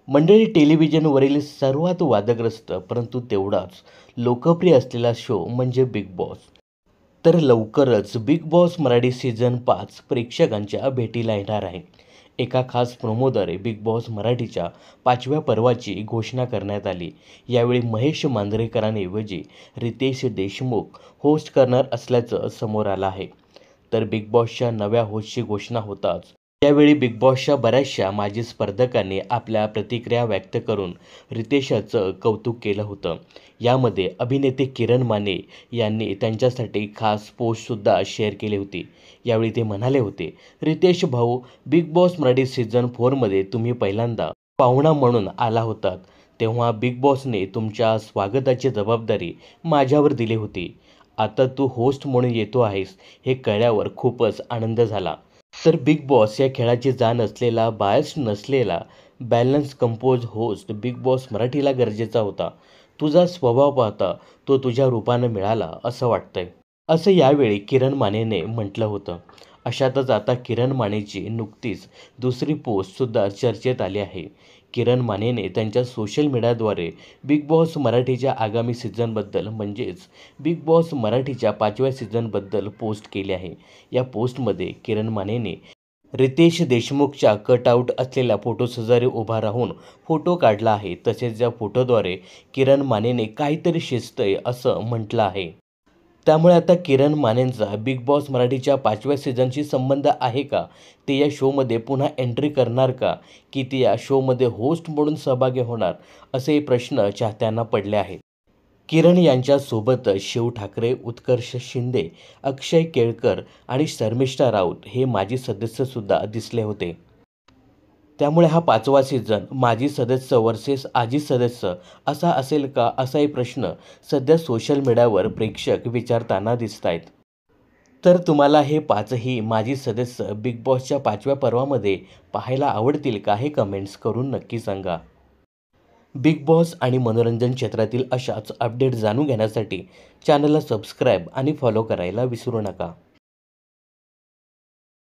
मंडळी, टेलिव्हिजनवरील सर्वात वादग्रस्त परंतु तेवढाच लोकप्रिय असलेला शो म्हणजे बिग बॉस. तर लवकरच बिग बॉस मराठी सीझन 5 प्रेक्षकांच्या भेटीला येणार आहे. एका खास प्रोमोद्वारे बिग बॉस मराठीच्या 5व्या पर्वाची घोषणा करण्यात आली. यावेळी महेश मांजरेकरांऐवजी रितेश देशमुख होस्ट करणार असल्याचं समोर आलं आहे. तर बिग बॉसच्या नव्या होस्टची घोषणा होताच यावेळी बिग बॉसच्या बऱ्याचशा माजी स्पर्धकांनी आपल्या प्रतिक्रिया व्यक्त करून रितेशचं कौतुक केलं होतं. यामध्ये अभिनेते किरण माने यांनी त्यांच्यासाठी खास पोस्टसुद्धा शेअर केली होती. यावेळी ते म्हणाले होते, रितेश भाऊ, बिग बॉस मराठी सीझन 4मध्ये तुम्ही पहिल्यांदा पाहुणा म्हणून आला होतात, तेव्हा बिग बॉसने तुमच्या स्वागताची जबाबदारी माझ्यावर दिली होती. आता तू होस्ट म्हणून येतो आहेस हे कळल्यावर खूपच आनंद झाला. तर बिग बॉस या खेळाची जाण असलेला, बायस नसलेला, balance compose host big boss मराठीला गरजेचा होता. तुझा स्वभाव पाहता तो तुझ्या रूपानं मिळाला असं वाटतंय, असं यावेळी किरण मानेने म्हटलं होतं. अशातच आता किरण मानेची नुकतीच दुसरी पोस्टसुद्धा चर्चेत आली आहे. किरण मानेने त्यांच्या सोशल मीडियाद्वारे बिग बॉस मराठीच्या आगामी सीझनबद्दल म्हणजेच बिग बॉस मराठीच्या 5व्या सीझनबद्दल पोस्ट केली आहे. या पोस्टमध्ये किरण मानेने रितेश देशमुखच्या कटआउट असलेल्या फोटोशेजारी उभा राहून फोटो काढला आहे. तसेच या फोटोद्वारे किरण मानेने काहीतरी शिजतंय असं म्हटलं आहे. त्यामुळे आता किरण मानेंचा बिग बॉस मराठीच्या 5व्या सीझनशी संबंध आहे का? ते या शोमध्ये पुन्हा एंट्री करणार का? की ते या शोमध्ये होस्ट म्हणून सहभागी होणार? असे प्रश्न चाहत्यांना पडले आहेत. किरण यांच्यासोबतच शिव ठाकरे, उत्कर्ष शिंदे, अक्षय केळकर आणि शर्मिष्ठा राऊत हे माजी सदस्यसुद्धा दिसले होते. त्यामुळे हा 5वा सीझन माजी सदस्य वर्सेस आजी सदस्य असा असेल का, असाही प्रश्न सध्या सोशल मीडियावर प्रेक्षक विचारताना दिसतायत. तर तुम्हाला हे 5ही माजी सदस्य बिग बॉसच्या 5व्या पर्वामध्ये पाहायला आवडतील का, हे कमेंट्स करून नक्की सांगा. बिग बॉस आणि मनोरंजन क्षेत्रातील अशाच अपडेट जाणून घेण्यासाठी चॅनलला सबस्क्राईब आणि फॉलो करायला विसरू नका.